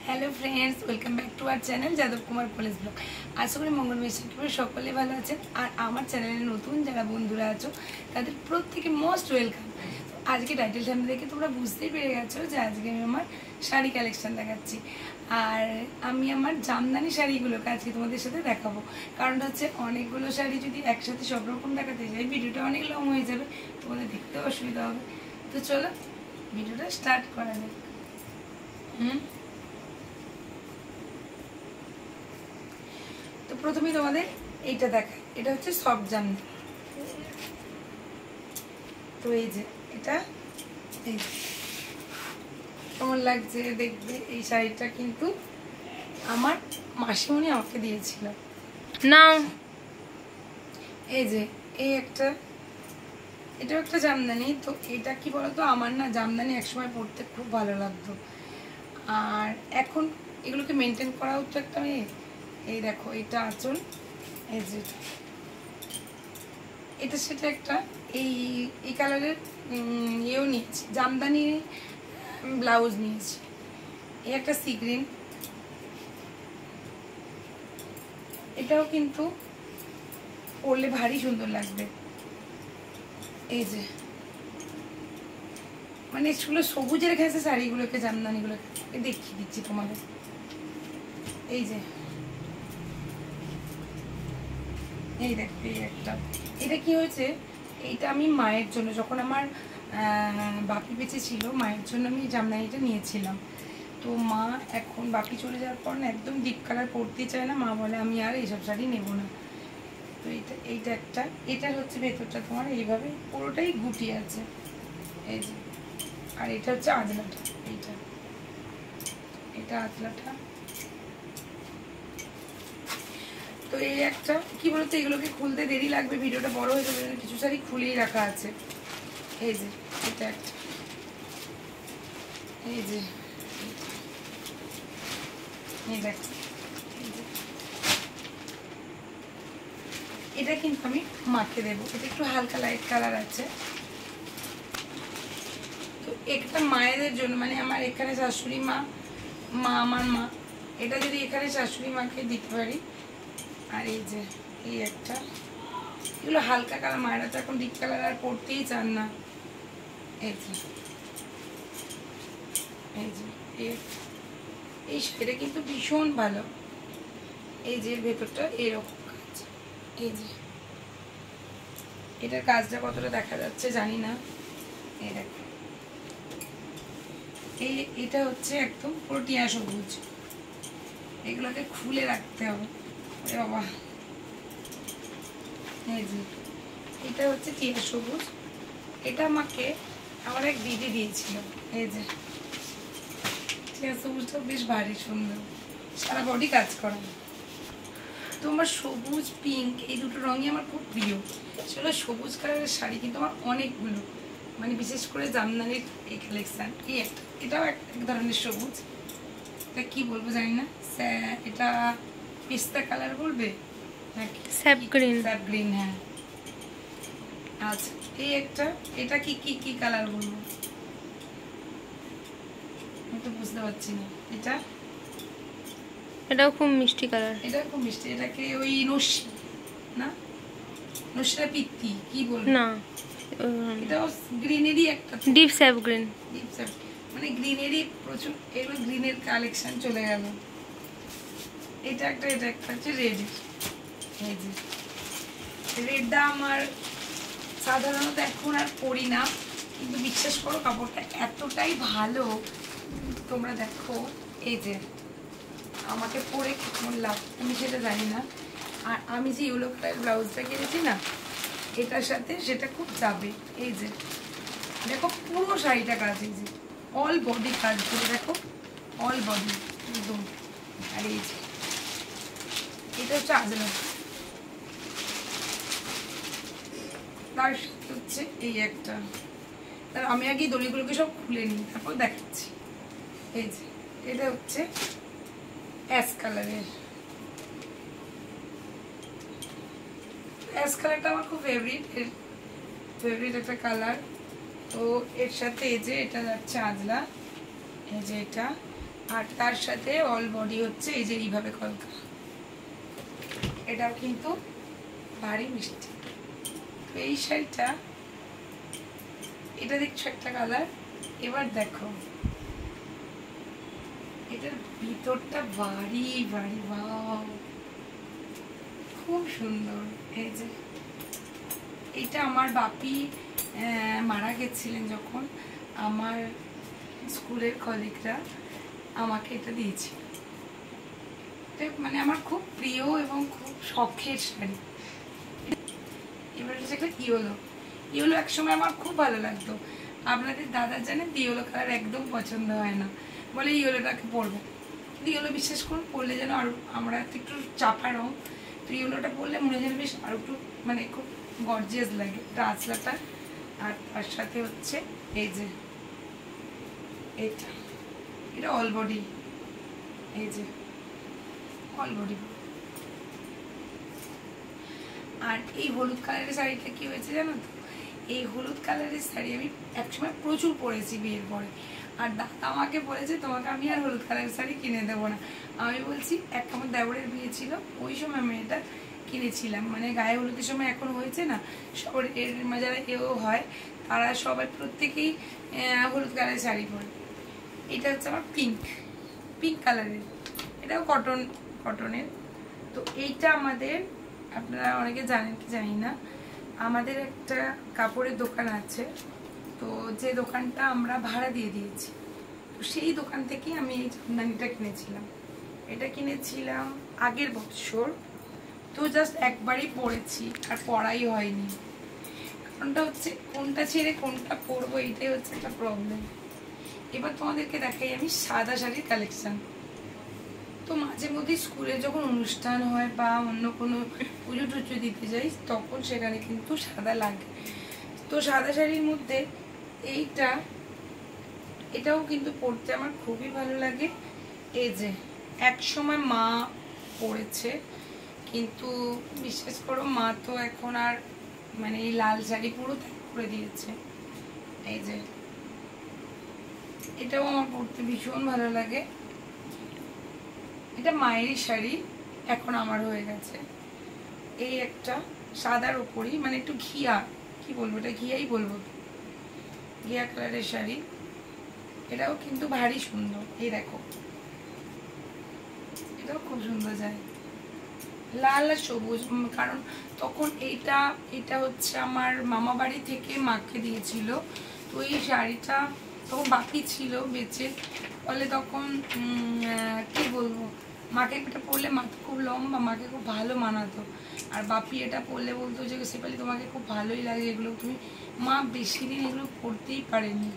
Hello friends, welcome back to our channel Yadav Kumar college blog. আশা করি মঙ্গল মিশনকে সকলে ভালো আছেন। আর আমার চ্যানেলে নতুন যারা বন্ধুরা আছো তাদের প্রত্যেকে মোস্ট ওয়েলকাম। আজকে টাইটেলটা দেখে তোমরা বুঝতেই পেরে গেছো যে আজকে আমি আমার শাড়ি কালেকশন দেখাচ্ছি। আর আমি আমার জামদানি শাড়িগুলোকে আজকে তোমাদের সাথে দেখাবো। কারণটা হচ্ছে অনেকগুলো শাড়ি যদি একসাথে সব রকম দেখাতে যাই ভিডিওটা অনেক লং হয়ে যাবে, তোমাদের দেখতেও অসুবিধা হবে। তো চলো ভিডিওটা স্টার্ট করা যাক। তো প্রথমে তোমাদের এইটা দেখাই, এটা হচ্ছে সফট জামদানি। তো এই যে এটা কেমন লাগছে দেখবে। এই শাড়িটা কিন্তু আমার মাসিমণি আমাকে দিয়েছিল না। এই যে এই একটা, এটাও একটা জামদানি। তো এটা কি বলতো, আমার না জামদানি একসময় পরতে খুব ভালো লাগতো, আর এখন এগুলোকে মেনটেন করা হচ্ছে একটা মেয়ে। এই দেখো এটা আঁচল, এই যে এটা সেটা একটা এই কালারের ইয়েও নিয়েছি, জামদানি ব্লাউজ নিয়েছি। এই একটা সি গ্রিন, এটাও কিন্তু পরলে ভারী সুন্দর লাগবে। এই যে মানে এগুলো সবুজের ঘেঁষে শাড়িগুলোকে, জামদানিগুলোকে দেখিয়ে দিচ্ছি তোমাদের। এই যে এই দেখো এই একটা, এটা কি হয়েছে, এইটা আমি মায়ের জন্য, যখন আমার বাপি বেঁচে ছিল মায়ের জন্য আমি জামদানিটা নিয়েছিলাম। তো মা এখন বাপি চলে যাওয়ার পর না একদম ডিপ কালার পরতে চায় না, মা বলে আমি আর এইসব শাড়ি নেবো না। তো এইটা একটা, এটার হচ্ছে ভেতরটা তোমার এইভাবে পুরোটাই গুটি আছে, এই যে। আর এটা হচ্ছে আঁচলাটা, এটা আঁচলাটা। তো এই একটা কি বলতো, এগুলোকে খুলতে দেরি লাগবে, ভিডিওটা বড় হয়ে যাবে, কিছু শাড়ি খুলেই রাখা আছে। এই যে এটা একটা, এই যে এই দেখ, এটা কিন্তু আমি মাকে দেবো। এটা একটু হালকা লাইট কালার আছে। তো একটা মায়েদের জন্য, মানে আমার এখানে শাশুড়ি মা, আমার মা, এটা যদি এখানে শাশুড়ি মাকে দিতে পারি। আর এই যে এই একটা, এগুলো হালকা কালার, মায়েরা তো এখন ডিপ কালার আর পরতেই চান না। এই যে এই যে এই শাড়িটা কিন্তু ভীষণ ভালো। এই যে ভেতরটা এরকম কাজ, এই যে এটার কাজটা কতটা দেখা যাচ্ছে জানি না। এই দেখো এটা হচ্ছে একদম পুরো টিয়া সবুজ, এগুলোকে খুলে রাখতে হবে বাবা। এই যে এটা হচ্ছে টিয়া সবুজ, এটা আমাকে আমার এক দিদি দিয়েছিল। এই যে টিয়া সবুজটা বেশ ভারী সুন্দর, সারা বডি কাজ করা। তোমার সবুজ পিঙ্ক এই দুটো রঙই আমার খুব প্রিয়। সেগুলো সবুজ কালারের শাড়ি কিন্তু আমার অনেকগুলো, মানে বিশেষ করে জামদানির এই কালেকশান। এই একটা, এটাও এক ধরনের সবুজ, এটা কি বলবো জানি না, এটা পেস্তা কালার বলবে নাকি স্যাপ গ্রিন, স্যাপ গ্রিন, হ্যাঁ। আচ্ছা এই একটা, এটা কি কি কি কালার বলবো আমি তো বুঝতে পারছি না। এটাও খুব মিষ্টি কালার, এটা খুব মিষ্টি। এটাকে ওই নস্যি না, নস্যিটা পিত্তি কি বলবো না, এটাও গ্রিনেরই একটা, deep sap green, deep sap মানে গ্রিনেরই প্রচুর। এগুলো গ্রিনের কালেকশন চলে গেল। এটা একটা হচ্ছে রেড। এই যে রেডটা আমার সাধারণত এখন আর পরি না, কিন্তু বিশ্বাস করো কাপড়টা এতটাই ভালো, তোমরা দেখো। এই যে আমাকে পরে কেমন লাভ আমি সেটা জানি না। আর আমি যে ইয়েলো কালার ব্লাউজটা কিনেছি না, এটার সাথে সেটা খুব যাবে। এই যে দেখো পুরো শাড়িটা কাজ, এই যে অল বডি কাজ করে, দেখো অল বডি একদম। আর এই যে এটা হচ্ছে আজলা, তার সাথে হচ্ছে এই একটা। আমি আগে দড়িগুলোকে সব খুলে নিই, তারপর দেখাচ্ছি। এই যে এটা হচ্ছে অ্যাশ কালারের, অ্যাশ কালারটা আমার খুব ফেভারিট একটা কালার। তো এর সাথে এই যে এটা যাচ্ছে আজলা, এই যে এটা আর তার সাথে অল বডি হচ্ছে এই যে এইভাবে কলকা। এটাও কিন্তু ভারী মিষ্টি। তো এই শাড়িটা, এটা দেখছো একটা কালার। এবার দেখো এটার ভিতরটা ভারী ভারী, ওয়াও খুব সুন্দর। এই যে এটা আমার বাপি মারা গেছিলেন যখন, আমার স্কুলের কলিগরা আমাকে এটা দিয়েছিল। মানে আমার খুব প্রিয় এবং খুব শখের শাড়ি। এবার হচ্ছে একটা ইয়েলো। ইয়েলো একসময় আমার খুব ভালো লাগতো। আপনাদের দাদা জানেন ইয়েলো কালার একদম পছন্দ হয় না, বলে ইয়েলোটাকে পরবো। কিন্তু ইয়েলো বিশ্বাস করুন পরলে যেন আরো, আমরা একটু চাপা রং, তো ইয়েলোটা পরলে মনে যেন বেশ আরো একটু মানে খুব গর্জিয়াস লাগে আঁচলাটা। আর তার সাথে হচ্ছে এই যে এটা, এটা অল বডি, এই যে অল বডি। আর এই হলুদ কালারের শাড়িটা কি হয়েছে জানো তো, এই হলুদ কালারের শাড়ি আমি একসময় প্রচুর পরেছি বিয়ের পরে। আর দাদা আমাকে বলেছে তোমাকে আমি আর হলুদ কালারের শাড়ি কিনে দেবো না। আমি বলছি এক আমার দেবরের বিয়ে ছিল, ওই সময় আমি এটা কিনেছিলাম। মানে গায়ে হলুদের সময় এখন হয়েছে না, সবার এর যারা এও হয় তারা সবাই প্রত্যেকেই হলুদ কালারের শাড়ি পরে। এটা হচ্ছে আমার পিঙ্ক কালারের, এটাও কটনের। তো এইটা আমাদের, আপনারা অনেকে জানেন কি জানি না, আমাদের একটা কাপড়ের দোকান আছে, তো যে দোকানটা আমরা ভাড়া দিয়ে দিয়েছি, তো সেই দোকান থেকেই আমি এই জামদানিটা কিনেছিলাম। এটা কিনেছিলাম আগের বছর, তো জাস্ট একবারই পরেছি আর পরাই হয়নি। কারণটা হচ্ছে কোনটা ছেড়ে কোনটা পরবো এইটাই হচ্ছে একটা প্রবলেম। এবার তোমাদেরকে দেখাই আমি সাদা শাড়ির কালেকশন। তো মাঝে মধ্যে স্কুলে যখন অনুষ্ঠান হয় বা অন্য কোনো পুজো টুজো দিতে যাই তখন সেখানে কিন্তু সাদা লাগে। তো সাদা শাড়ির মধ্যে এটাও কিন্তু পরতে আমার খুবই ভালো লাগে। এই যে এক সময় মা পরেছে, কিন্তু বিশ্বাস করো মা তো এখন আর মানে এই লাল শাড়ি পুরো ত্যাগ করে দিয়েছে। এই যে এটাও আমার পরতে ভীষণ ভালো লাগে। এটা মায়েরই শাড়ি, এখন আমার হয়ে গেছে। এই একটা সাদার উপরই মানে একটু ঘিয়া, কি বলবো এটা ঘিয়াই বলবো, ঘিয়া কালারের শাড়ি। এটাও কিন্তু ভারী সুন্দর। এই দেখো এটাও খুব সুন্দর যায়, লাল আর সবুজ। কারণ তখন এটা হচ্ছে আমার মামা বাড়ি থেকে মাকে দিয়েছিল। তো এই শাড়িটা তখন বাকি ছিল বেঁচে, ফলে তখন কি বলবো, মাকে এটা পরলে মা তো খুব লম্বা, মাকে খুব ভালো মানাতো। আর বাপি এটা পরলে বলতো যে সেপালি তোমাকে খুব ভালোই লাগে এগুলো, তুমি মা বেশি দিন এগুলো পরতেই পারেনি।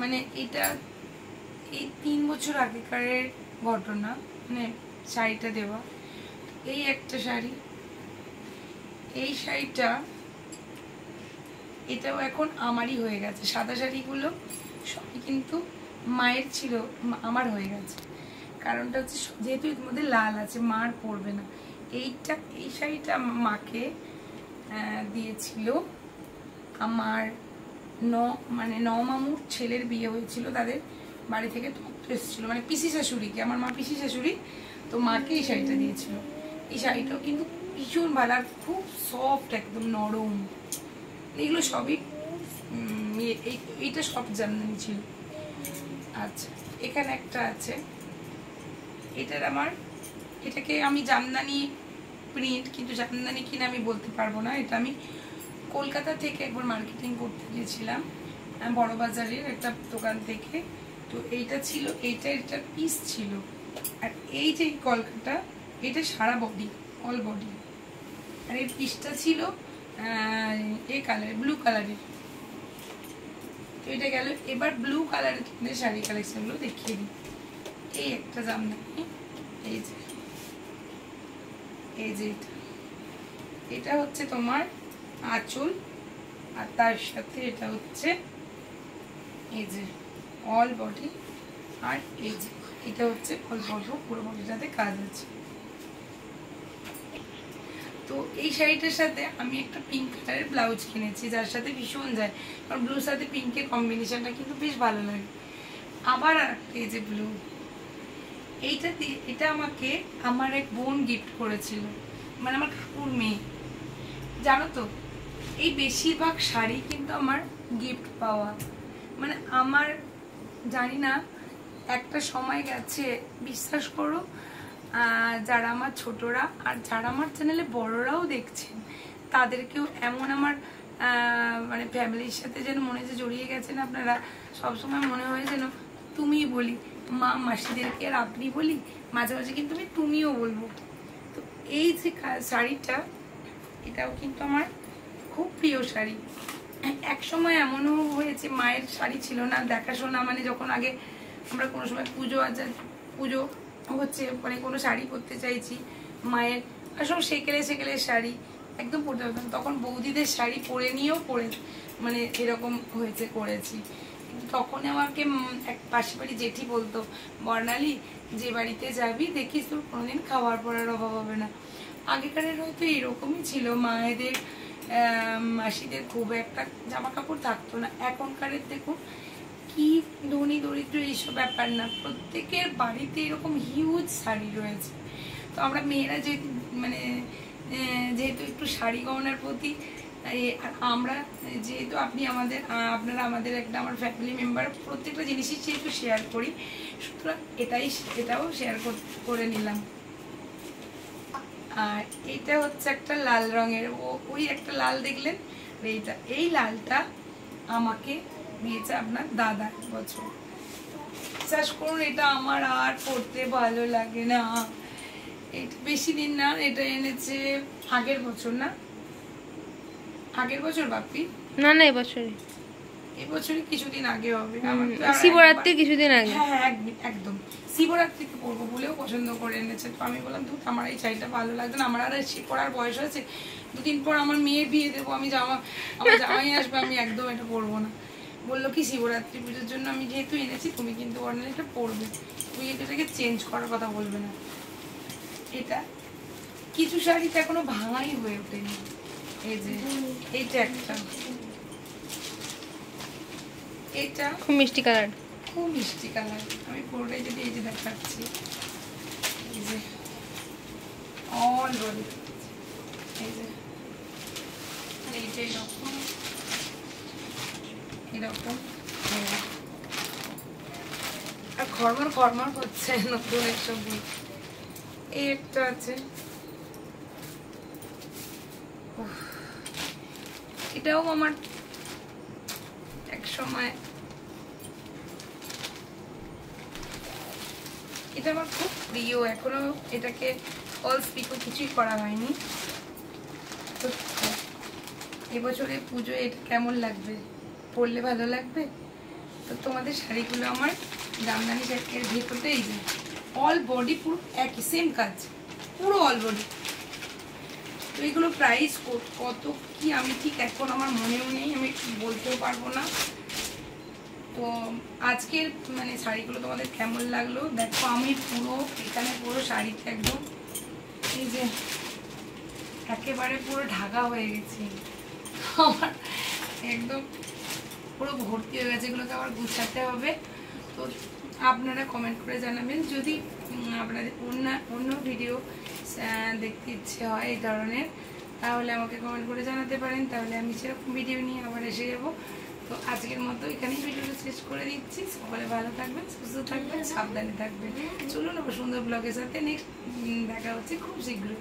মানে এটা এই 3 বছর আগেকারের ঘটনা, মানে শাড়িটা দেওয়া। এই একটা শাড়ি, এই শাড়িটা এটাও এখন আমারই হয়ে গেছে। সাদা শাড়িগুলো সবই কিন্তু মায়ের ছিল, আমার হয়ে গেছে। কারণটা হচ্ছে যেহেতু এর মধ্যে লাল আছে, মার পরবে না। এই শাড়িটা মাকে দিয়েছিল আমার মানে মামুর ছেলের বিয়ে হয়েছিল, তাদের বাড়ি থেকে তত্ত্ব এসেছিলো, মানে পিসি শাশুড়িকে, আমার মা পিসি শাশুড়ি, তো মাকে এই শাড়িটা দিয়েছিল। এই শাড়িটাও কিন্তু ভীষণ ভালো আর খুব সফট, একদম নরম। এগুলো সবই এইটা সব জামদানি ছিল। আচ্ছা এখানে একটা আছে, এটার এটাকে আমি জামদানি প্রিন্ট, কিন্তু জামদানি কিনা আমি বলতে পারবো না। এটা আমি কলকাতা থেকে একবার মার্কেটিং করতে গিয়েছিলাম বড় বাজারের একটা দোকান থেকে। তো এইটা ছিল, এটা পিস ছিল। আর এই যে কলকাতা, এটা সারা বডি, অল বডি। আর এই পিসটা ছিল এই কালার, ব্লু কালারের। তো এটা গেল। এবার ব্লু কালারের শাড়ি কালেকশনগুলো দেখিয়ে দিই। এই একটা জামদানি, এই যে এটা হচ্ছে তোমার আঁচল, আর তার সাথে এটা হচ্ছে এই যে অল বডি। আর এই যে এটা হচ্ছে অল্প অল্প পুরো বডিটাতে কাজ আছে। তো এই শাড়িটার সাথে আমি একটা পিঙ্ক কালারের ব্লাউজ কিনেছি, যার সাথে ভীষণ যায়, কারণ ব্লুর সাথে পিঙ্কের কম্বিনেশনটা কিন্তু বেশ ভালো লাগে। আবার এই যে ব্লু, এটা আমাকে আমার এক বোন গিফট করেছিল, মানে আমার কাকুর মেয়ে। জানো তো এই বেশিরভাগ শাড়ি কিন্তু আমার গিফট পাওয়া, মানে আমার জানি না একটা সময় গেছে, বিশ্বাস করো যারা আমার ছোটরা আর যারা আমার চ্যানেলে বড়রাও দেখছেন তাদেরকেও এমন আমার মানে ফ্যামিলির সাথে যেন মনে হচ্ছে জড়িয়ে গেছেন আপনারা। সবসময় মনে হয় যেন তুমিই বলি, মা মাসিদেরকে আর আপনি বলি, মাঝে মাঝে কিন্তু আমি তুমিও বলবো। তো এই যে শাড়িটা, এটাও কিন্তু আমার খুব প্রিয় শাড়ি। এক সময় এমনও হয়েছে মায়ের শাড়ি ছিল না, দেখাশোনা মানে যখন আগে আমরা কোনো সময় পুজো হচ্ছে, মানে কোনো শাড়ি পরতে চাইছি মায়ের, আসলে সেকেলে শাড়ি একদম পরতে পারতাম, তখন বৌদিদের শাড়ি পরে নিয়েও মানে এরকম হয়েছে করেছি। তখন আমাকে এক পাশে বাড়ি জেঠি বলতো, বর্ণালী যে বাড়িতে যাবি দেখিস তোর কোনোদিন খাওয়ার পরার অভাব হবে না। আগেকারের হয়তো এরকমই ছিল, মায়েদের মাসিদের খুব একটা জামা কাপড় থাকতো না। এখনকারের দেখুন কি ধনী দরিদ্র এইসব ব্যাপার না, প্রত্যেকের বাড়িতে এরকম হিউজ শাড়ি রয়েছে। তো আমরা মেয়েরা যেহেতু মানে যেহেতু একটু শাড়ি গহনার প্রতি, আর আমরা যেহেতু আপনারা আমাদের একটা আমার ফ্যামিলি মেম্বার, প্রত্যেকটা জিনিসই যেহেতু শেয়ার করি, সুতরাং এটাও শেয়ার করে নিলাম। আর এটা হচ্ছে একটা লাল রঙের, ওই একটা লাল দেখলেন, এই লালটা আমাকে দিয়েছে আপনার দাদা বছর। বিশ্বাস করুন এটা আমার আর পড়তে ভালো লাগে না, এটা বেশি দিন না, এটা এনেছে আগের বছর, না আগের বছর বাপি, না এবছরই, এবছরই কিছুদিন আগে হবে, শিবরাত্রি কিছুদিন আগে। হ্যাঁ একদম শিবরাত্রিতে পরবো বলেও পছন্দ করে এনেছে। তো আমি বললাম ধুর আমার এই শাড়িটা ভালো লাগতো না, আমার আর সে পরার বয়স হয়েছে, দুদিন পর আমার মেয়ের বিয়ে দেবো, আমার জামাই আসবে, আমি একদম এটা পরবো না। বললো কি শিবরাত্রি পুজোর জন্য আমি যেহেতু এনেছি তুমি কিন্তু অনলাইনে এটা পরবে, তুমি এটাকে চেঞ্জ করার কথা বলবে না। এটা কিছু শাড়িতে এখনো ভাঙাই হয়ে ওঠেনি, এই যে এইটা একটা, এটা খুব মিষ্টি কালার, খুব মিষ্টি কালার। আমি পুরোটাই যদি এই যে দেখাচ্ছি, এই যে অল বডি, এই যে এইটা এরকম এরকম, আর খরমর হচ্ছে নতুন একসব। এই একটা আছে, এটাও আমার এক সময়, এটা আমার খুব প্রিয়, এখনো এটাকে ফলস পিকো কিছুই করা হয়নি। তো এবছরে পুজো এটা কেমন লাগবে, পরলে ভালো লাগবে। তো তোমাদের শাড়িগুলো আমার জামদানি এর ভেতরটা এই যে অল বডি পুরো একই সেম কাজ, পুরো অল বডি। তো এইগুলো প্রাইস কত কি আমি ঠিক এখন আমার মনেও নেই, আমি বলতেও পারবো না। তো আজকের মানে শাড়িগুলো তোমাদের কেমন লাগলো দেখো, আমি পুরো এখানে পুরো শাড়িতে একদম এই যে একেবারে পুরো ঢাকা হয়ে গেছি, আমার একদম পুরো ভর্তি হয়ে গেছে, এগুলোকে আবার গুছাতে হবে। তো আপনারা কমেন্ট করে জানাবেন যদি আপনাদের অন্য ভিডিও দেখতে ইচ্ছে হয় এই ধরনের, তাহলে আমাকে কমেন্ট করে জানাতে পারেন, তাহলে আমি সেরকম ভিডিও নিয়ে আবার এসে যাব। তো আজকের মতো এখানেই ভিডিওটা শেষ করে দিচ্ছি। সকলে ভালো থাকবেন, সুস্থ থাকবেন, সাবধানে থাকবেন। চলুন আবার সুন্দর ব্লগের সাথে নেক্সট দেখা হচ্ছে খুব শীঘ্রই।